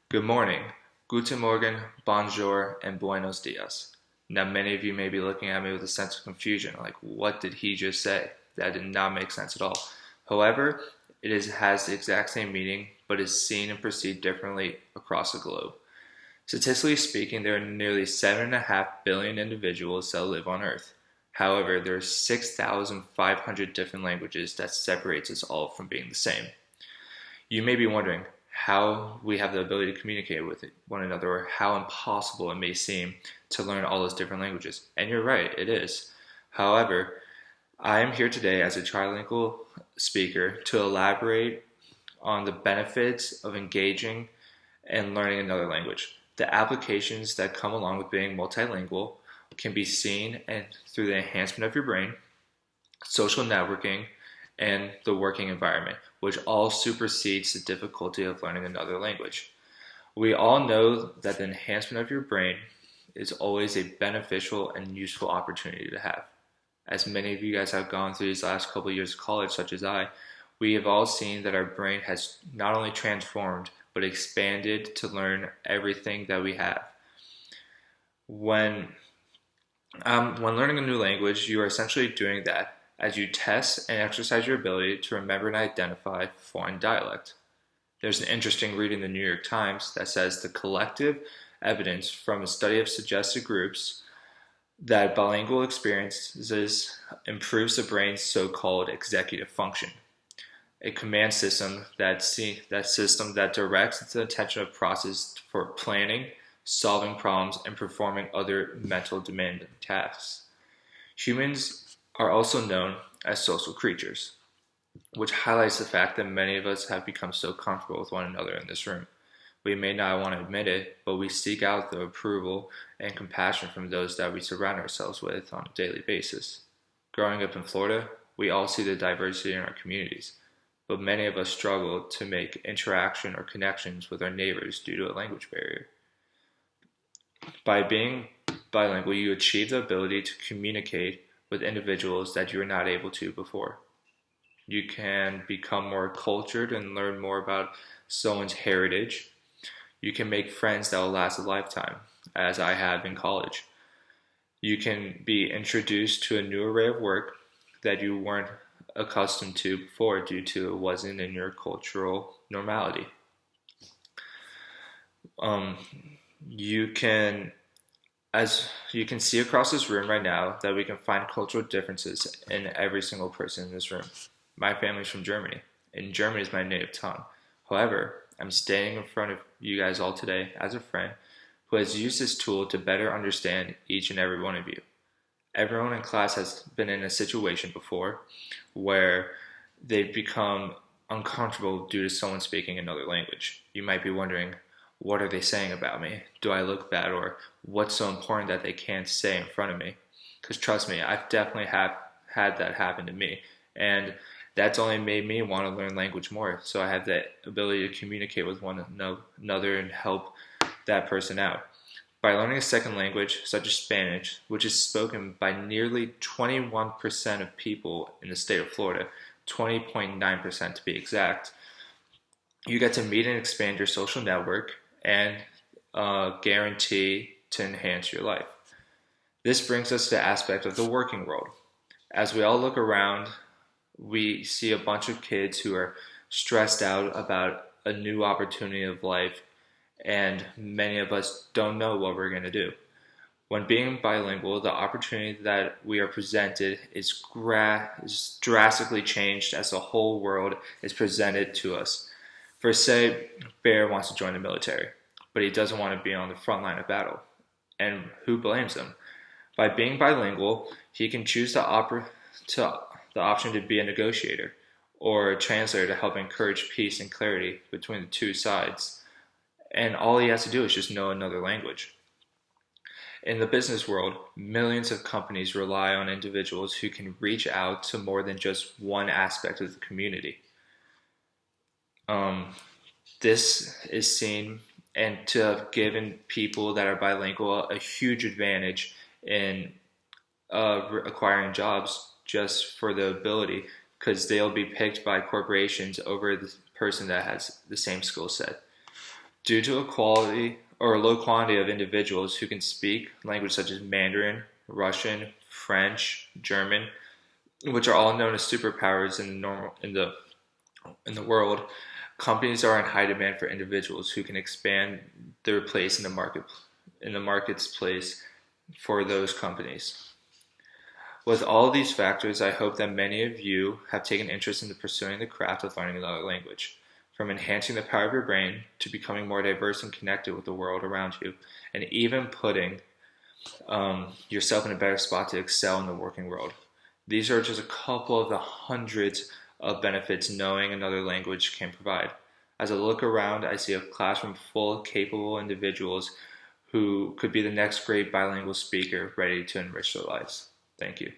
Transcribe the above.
Good morning, guten Morgen, bonjour, and buenos dias. Now, many of you may be looking at me with a sense of confusion, like, what did he just say? That did not make sense at all. However, has the exact same meaning, but is seen and perceived differently across the globe. Statistically speaking, there are nearly 7.5 billion individuals that live on Earth. However, there are 6,500 different languages that separates us all from being the same. You may be wondering how we have the ability to communicate with one another, or how impossible it may seem to learn all those different languages. And you're right, it is. However, I am here today as a trilingual speaker to elaborate on the benefits of engaging and learning another language. The applications that come along with being multilingual can be seen through the enhancement of your brain, social networking, and the working environment, which all supersedes the difficulty of learning another language. We all know that the enhancement of your brain is always a beneficial and useful opportunity to have. As many of you guys have gone through these last couple of years of college, such as I, we have all seen that our brain has not only transformed, but expanded to learn everything that we have. When learning a new language, you are essentially doing that as you test and exercise your ability to remember and identify foreign dialect. There's an interesting read in the New York Times that says the collective evidence from a study of suggested groups that bilingual experiences improves the brain's so-called executive function, a command system that directs the attention of process for planning, solving problems, and performing other mental demanding tasks. Humans are also known as social creatures, which highlights the fact that many of us have become so comfortable with one another in this room. We may not want to admit it, but we seek out the approval and compassion from those that we surround ourselves with on a daily basis. Growing up in Florida, we all see the diversity in our communities, but many of us struggle to make interaction or connections with our neighbors due to a language barrier. By being bilingual, you achieve the ability to communicate with individuals that you were not able to before. You can become more cultured and learn more about someone's heritage. You can make friends that will last a lifetime, as I have in college. You can be introduced to a new array of work that you weren't accustomed to before due to it wasn't in your cultural normality. You can As you can see across this room right now, that we can find cultural differences in every single person in this room. My family's from Germany, and German is my native tongue. However, I'm standing in front of you guys all today as a friend who has used this tool to better understand each and every one of you. Everyone in class has been in a situation before where they've become uncomfortable due to someone speaking another language. You might be wondering, what are they saying about me? Do I look bad? Or what's so important that they can't say in front of me? Because trust me, I've definitely had that happen to me. And that's only made me want to learn language more. So I have that ability to communicate with one another and help that person out. By learning a second language, such as Spanish, which is spoken by nearly 21% of people in the state of Florida, 20.9% to be exact, you get to meet and expand your social network and guarantee to enhance your life. This brings us to the aspect of the working world. As we all look around, we see a bunch of kids who are stressed out about a new opportunity of life, and many of us don't know what we're going to do. When being bilingual, the opportunity that we are presented is drastically changed as the whole world is presented to us. For say, Bear wants to join the military, but he doesn't want to be on the front line of battle. And who blames him? By being bilingual, he can choose the option to be a negotiator or a translator to help encourage peace and clarity between the two sides. And all he has to do is just know another language. In the business world, millions of companies rely on individuals who can reach out to more than just one aspect of the community. This is seen and to have given people that are bilingual a huge advantage in acquiring jobs just for the ability, because they'll be picked by corporations over the person that has the same skill set. Due to a quality or a low quantity of individuals who can speak languages such as Mandarin, Russian, French, German, which are all known as superpowers in the world, companies are in high demand for individuals who can expand their place in the market's place for those companies. With all these factors, I hope that many of you have taken interest in pursuing the craft of learning another language, from enhancing the power of your brain to becoming more diverse and connected with the world around you, and even putting yourself in a better spot to excel in the working world. These are just a couple of the hundreds of benefits knowing another language can provide. As I look around, I see a classroom full of capable individuals who could be the next great bilingual speaker ready to enrich their lives. Thank you.